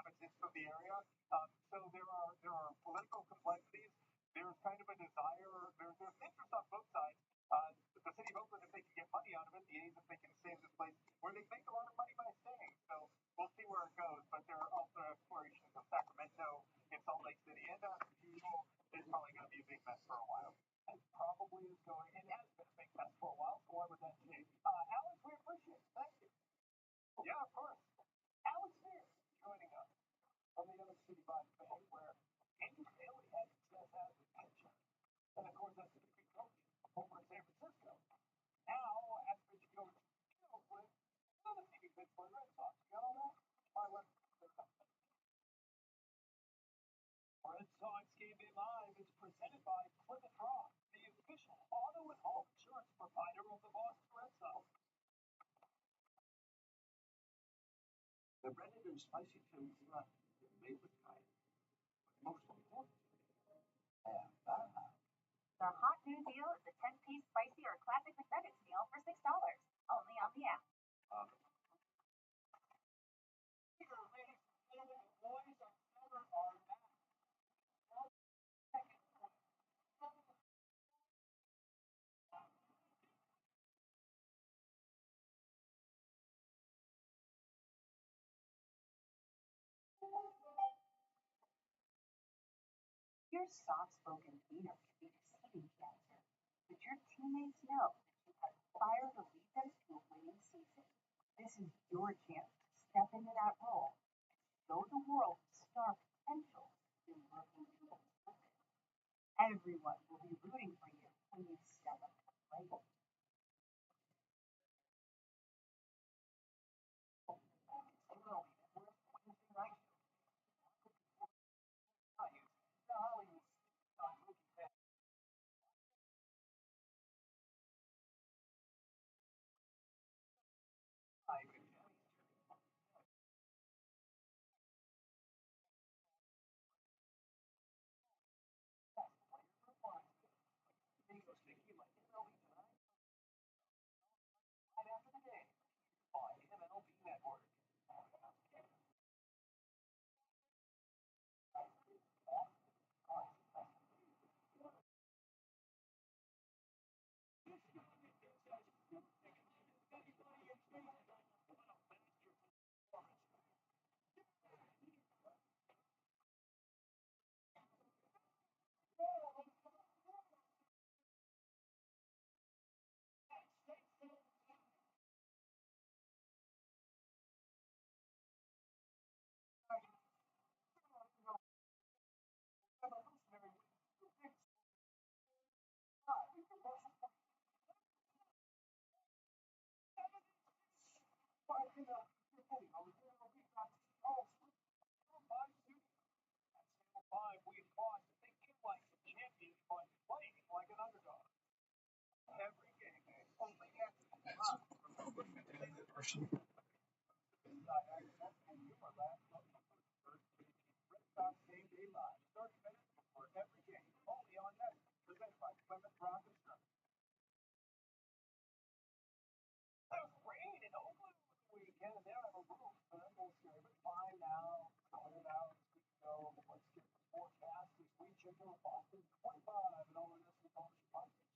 inhabitants of the area. So there are political complexities. There's kind of a desire. There's interest on both sides. The city of Oakland, if they can get money out of it, the A's, if they can stay in this place where they make a lot of money by staying. So we'll see where it goes. But there are also explorations of Sacramento in Salt Lake City, and as usual, it's probably going to be a big mess for a while. And probably is going, and has been a big mess for a while. So why would that change? Alex, we appreciate it. Thank you. Yeah, of course. Alex here joining us from the other city by the bay, where Andrew Bailey had success as a pitcher. And of course, that's the big coach over in San Francisco. Now, as pitch coach, with another team he pitched for the Red Sox. You got all that? All right, Red Sox Game Day Live is presented by Plymouth Rock, the official auto and home insurance provider of the Boston Red Sox. The breaded and spicy Tim Flood is made with kindness. But most importantly, the hot new deal is a 10-piece spicy or classic McNuggets meal for $6, only on the app. Your soft-spoken demeanor can be deceiving, Cancer, but your teammates know that you have fire to lead them to a winning season. This is your chance to step into that role and show the world the star potential you're working towards. Everyone will be rooting for you when you step up to the plate. We lost. They feel like the champions by playing like an underdog. Every game, only after Red Sox Game Day Live, 30 minutes before every game, only on net, presented by Plymouth Rock and Surf. There's rain in Oakland over the weekend, and they're on a roof, but we'll see. It's fine now. Cold out. It's good to go. Let's get the forecast as we check out Boston 25 and all of this is on the podcast.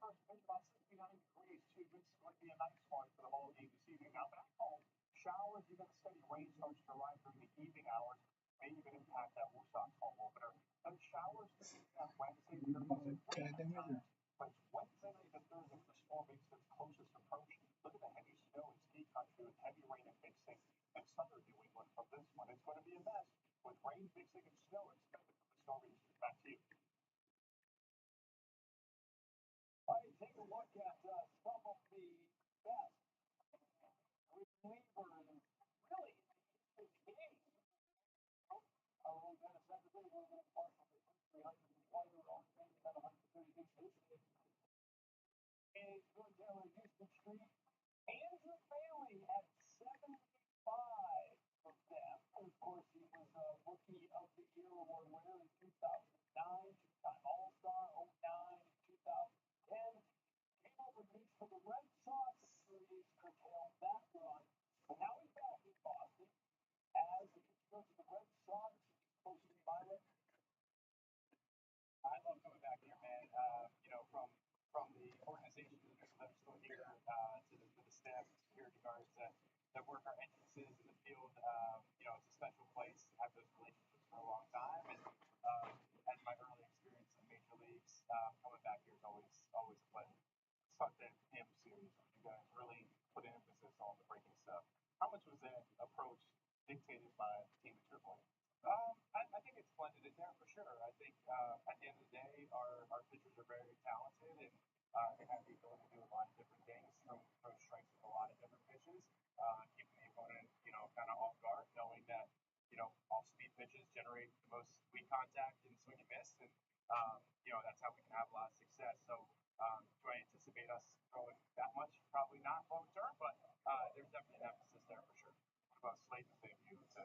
First pitch about 69 degrees, too. This might be a nice one for the whole game this evening. Now, back home, showers, even steady rain starts to rise during the evening hours, may even impact that Woosok home opener. And showers on Wednesday, but Wednesday night to Thursday, the storm makes its closest approach. Look at the heavy snow and ski country with heavy rain and mixing and southern New England from this one. It's going to be a mess with rain, mixing, and snow expected from the storm region. Back to you. All right, take a look at some of the best relievers, really, in the game. Dennis Saturday was in partial to 320 on 132 pitches. And going down Houston Street, Andrew Bailey at 75 for them. And of course, he was a Rookie of the Year award winner in 2009, two-time All-Star, 09, 2010. Came over to for the Red Sox. Series curtailed that run. coming back here is always a pleasure. Start that M series. You guys really put an emphasis on the breaking stuff. How much was that approach dictated by the team that you're playing? I think it's blended in there for sure. I think at the end of the day, our pitchers are very talented and they have the ability to do a lot of different things, throw strikes with a lot of different pitches, keeping the opponent, kind of off guard, knowing that, off speed pitches generate the most weak contact and swing and miss, and that's how we can have a lot of success. So, do I anticipate us throwing that much? Probably not long term, but there's definitely an emphasis there for sure. What about Slayton's debut to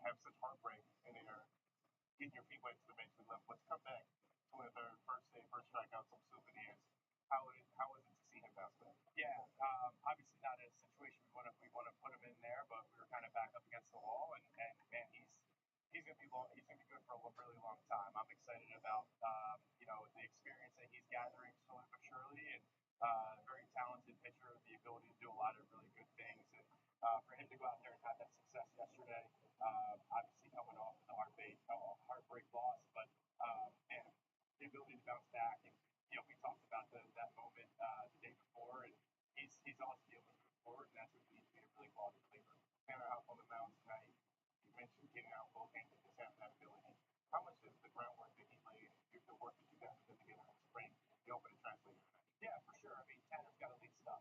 have such heartbreak and you're getting your feet wet to the major level? Let's come back to one of their first strikeouts on souvenirs. How was it to see him bounce back? Yeah, obviously not a situation we want to put him in there, but we were kind of back up against the wall, and man, he's gonna be good for a really long time. I'm excited about the experience that he's gathering slowly but surely, and very talented pitcher with the ability to do a lot of really good things. And for him to go out there and have that success yesterday, obviously coming off the heartbreak loss, but man, the ability to bounce back, and we talked about that moment the day before, and he's awesome able to move forward, and that's what we need to be a really quality reliever. Tanner out on the mound tonight. You mentioned getting out both hands and just having that ability. How much is the groundwork that he laid, the work that you guys have done together in the spring, be open to translate? Yeah, for sure. I mean, Tanner's got elite stuff,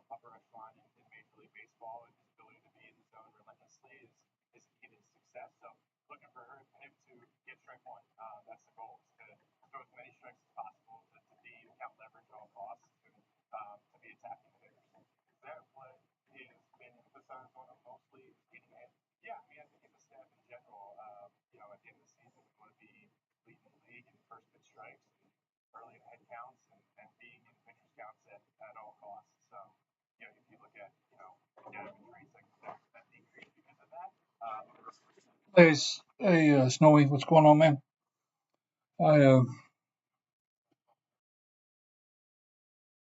upper echelon in Major League Baseball, and his ability to be in the zone relentlessly is key to his success. So, looking for him to get strike one. That's the goal, is to throw as many strikes as possible, to be account leverage at all costs, and to be attacking the hitters. Is that what is been emphasized on him mostly, is getting in? Yeah, I mean, I think as a staff in general, at the end of the season, we want to be leading the league in first pitch strikes, and early in head counts, and being in pitchers counts at all costs. So, if you look at, Gavin Trees, like that decrease because of that. Hey, Snowy, what's going on, man? I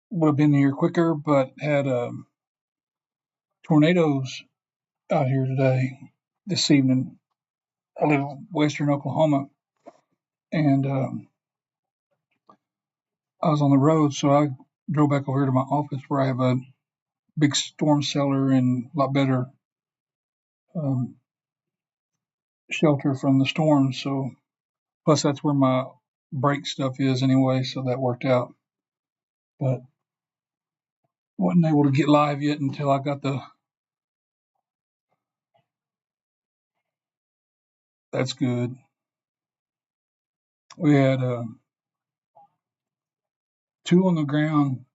would have been here quicker, but had tornadoes out here today, this evening. I live in western Oklahoma, and I was on the road, so I drove back over here to my office where I have a big storm cellar and a lot better um, shelter from the storm. So, plus that's where my brake stuff is anyway, so that worked out. But wasn't able to get live yet until I got the. That's good. We had two on the ground,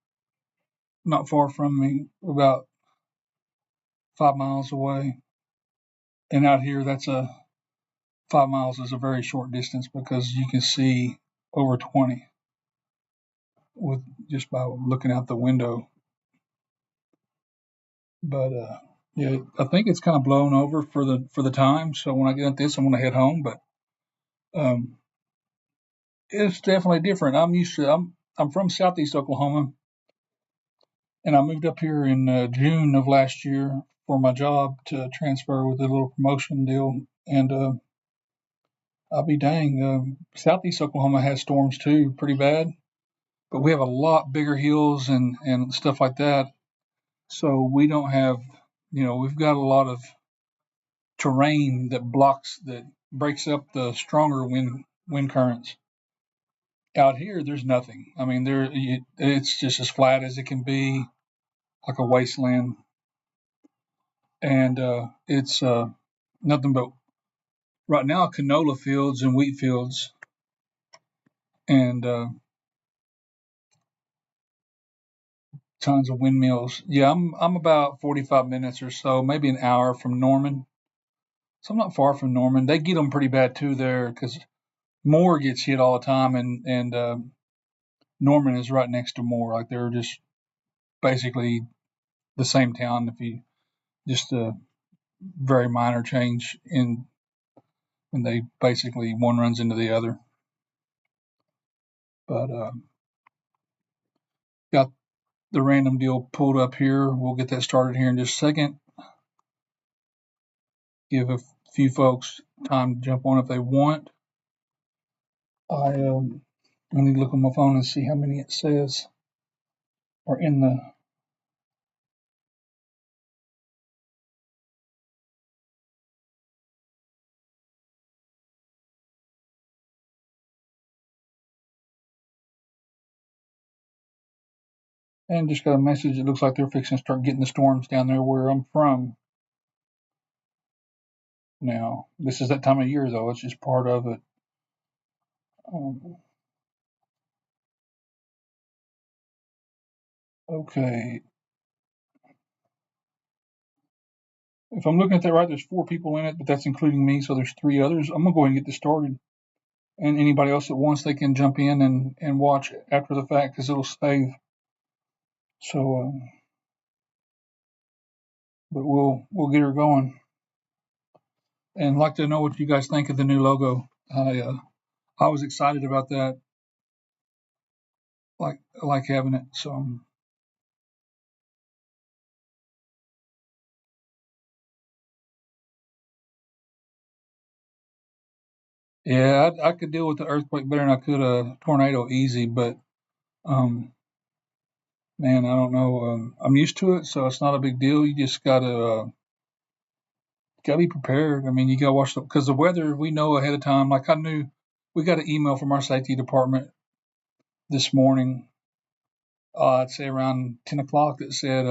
not far from me, about 5 miles away. And out here, 5 miles is a very short distance because you can see over 20 with just by looking out the window. But yeah, I think it's kind of blown over for the time. So when I get at this, I'm going to head home. But um, it's definitely different. I'm from Southeast Oklahoma, and I moved up here in June of last year for my job to transfer with a little promotion deal. And I'll be dang. Southeast Oklahoma has storms too, pretty bad, but we have a lot bigger hills and stuff like that. So we don't have, we've got a lot of terrain that breaks up the stronger wind currents. Out here, there's nothing. I mean, it's just as flat as it can be, like a wasteland, and it's nothing but right now canola fields and wheat fields, and tons of windmills. Yeah, I'm about 45 minutes or so, maybe an hour from Norman. So I'm not far from Norman. They get them pretty bad too there because Moore gets hit all the time, and Norman is right next to Moore. Like they're just basically the same town. If you just a very minor change in when they basically one runs into the other. But got the random deal pulled up here. We'll get that started here in just a second. Give a few folks time to jump on if they want. I I need to look on my phone and see how many it says are in the. And just got a message. It looks like they're fixing to start getting the storms down there where I'm from. Now, this is that time of year, though. It's just part of it. Okay. If I'm looking at that right, there's 4 people in it, but that's including me, so there's 3 others. I'm going to go ahead and get this started. And anybody else that wants, they can jump in and watch after the fact because it'll save. So, but we'll get her going. And I'd like to know what you guys think of the new logo. I was excited about that. I like having it. So yeah, I could deal with the earthquake better than I could a tornado easy, but man, I don't know. I'm used to it, so it's not a big deal. You just gotta be prepared. I mean, you gotta watch because the weather we know ahead of time. Like I knew, we got an email from our safety department this morning. I'd say around 10 o'clock that said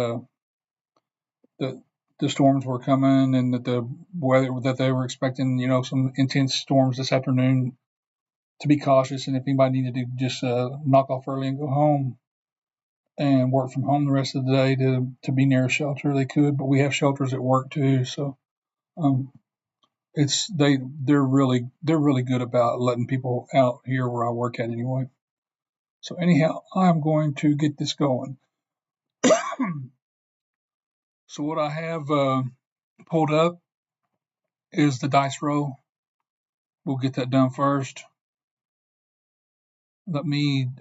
that the storms were coming and that the weather that they were expecting, some intense storms this afternoon. To be cautious, and if anybody needed to just knock off early and go home and work from home the rest of the day to be near a shelter, they could. But we have shelters at work too, so they're really good about letting people out here where I work at anyway. So anyhow, I'm going to get this going. So what I have pulled up is the dice roll. We'll get that done first. I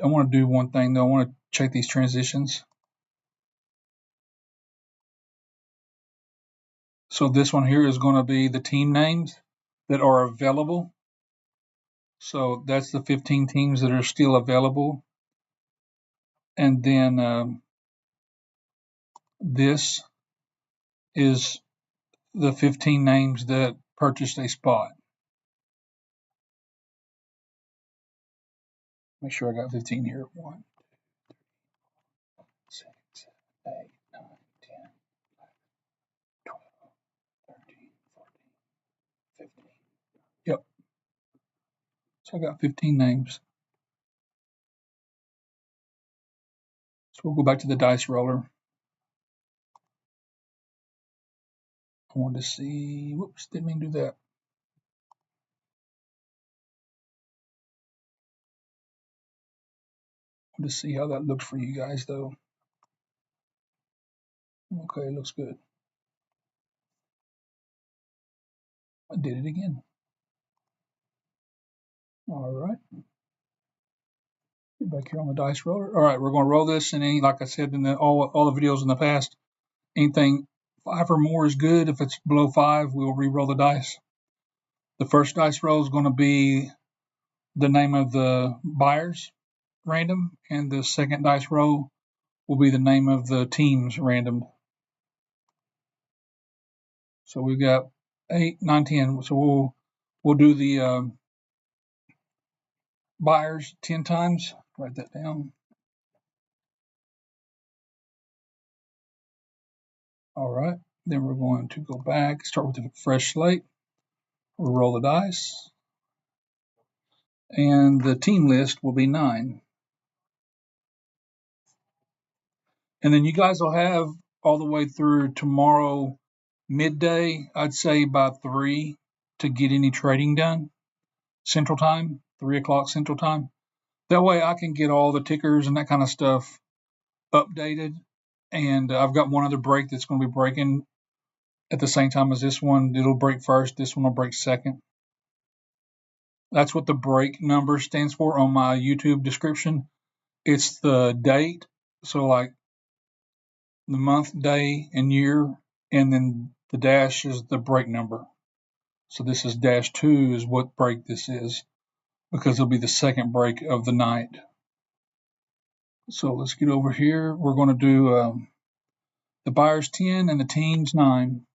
want to do one thing though. I want to check these transitions. So this one here is going to be the team names that are available. So that's the 15 teams that are still available. And then this is the 15 names that purchased a spot. Make sure I got 15 here. 1, 2, 3, 6, 7, 8, 9, 10, 12, 13, 14, 15. Yep. So I got 15 names. So we'll go back to the dice roller. I wanted to see, whoops, didn't mean to do that. I wanted to see how that looks for you guys though. Okay, looks good. I did it again. All right. Get back here on the dice roller. All right, we're going to roll this, and like I said in all the videos in the past, anything 5 or more is good. If it's below 5, we'll re-roll the dice. The first dice roll is going to be the name of the buyers, random, and the second dice roll will be the name of the teams, random. So we've got 8, 9, 10. So we'll do the buyers 10 times. Write that down. All right. Then we're going to go back, start with a fresh slate. We'll roll the dice. And the team list will be 9. And then you guys will have all the way through tomorrow midday, I'd say by 3 to get any trading done. Central Time, 3 o'clock Central Time. That way I can get all the tickers and that kind of stuff updated. And I've got one other break that's going to be breaking at the same time as this one. It'll break first. This one will break second. That's what the break number stands for on my YouTube description. It's the date. So like the month, day, and year, and then the dash is the break number. So this is -2 is what break this is. because it'll be the second break of the night. So let's get over here. We're going to do the buyers 10 and the teams 9.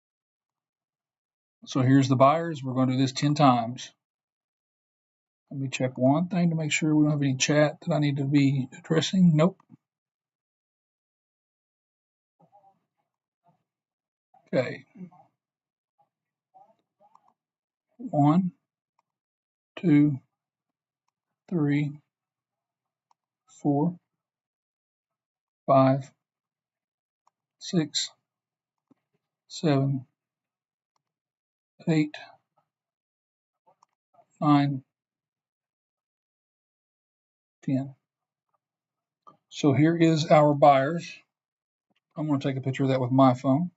So here's the buyers. We're going to do this 10 times. Let me check one thing to make sure we don't have any chat that I need to be addressing. Nope. Okay. 1, 2, 3, 4, 5, 6, 7, 8, 9, 10. So here is our buyers. I'm going to take a picture of that with my phone.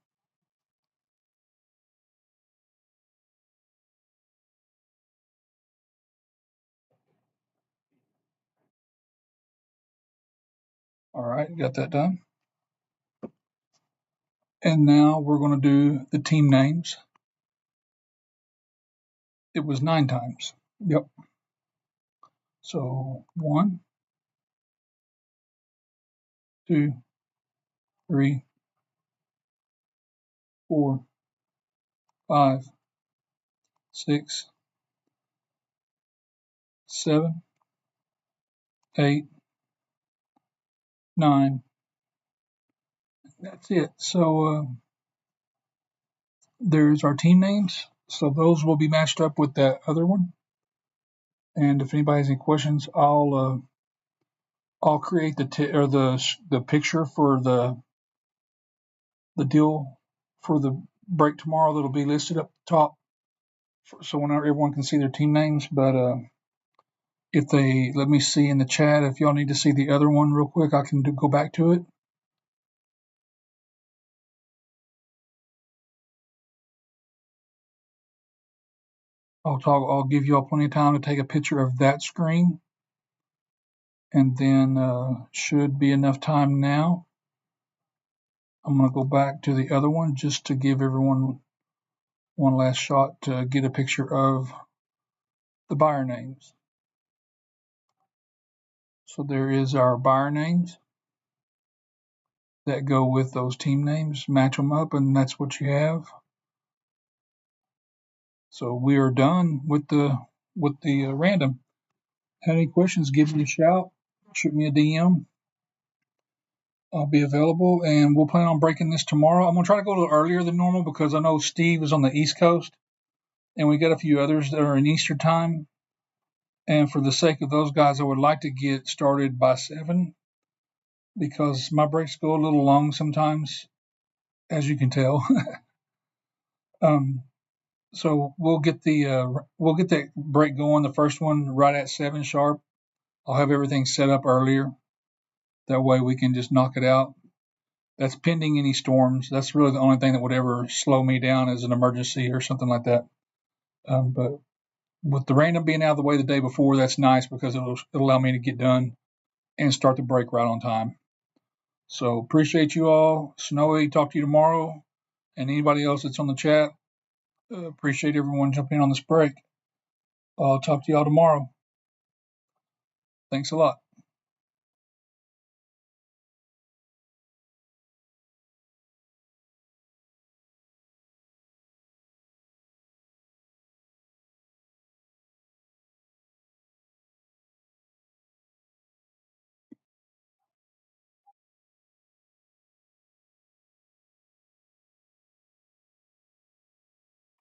All right, got that done. And now we're going to do the team names. It was 9 times. Yep. So 1, 2, 3, 4, 5, 6, 7, 8, 9. That's it. So there's our team names. So those will be matched up with that other one. And if anybody has any questions, I'll create the picture for the deal for the break tomorrow. That'll be listed up top, so whenever everyone can see their team names. But if they let me see in the chat, if y'all need to see the other one real quick, I can go back to it. I'll give y'all plenty of time to take a picture of that screen, and then should be enough time now. I'm going to go back to the other one just to give everyone one last shot to get a picture of the buyer names. So there is our buyer names that go with those team names. Match them up, and that's what you have. So we are done with the random. Have any questions? Give me a shout. Shoot me a DM. I'll be available, and we'll plan on breaking this tomorrow. I'm gonna try to go a little earlier than normal because I know Steve is on the East Coast, and we got a few others that are in Eastern time. And for the sake of those guys, I would like to get started by 7 because my breaks go a little long sometimes, as you can tell. So we'll get that break going, the first one right at 7 sharp. I'll have everything set up earlier. That way we can just knock it out. That's pending any storms. That's really the only thing that would ever slow me down as an emergency or something like that. But with the random being out of the way the day before, that's nice because it'll allow me to get done and start the break right on time. So appreciate you all. Snowy, talk to you tomorrow. And anybody else that's on the chat, appreciate everyone jumping in on this break. I'll talk to y'all tomorrow. Thanks a lot.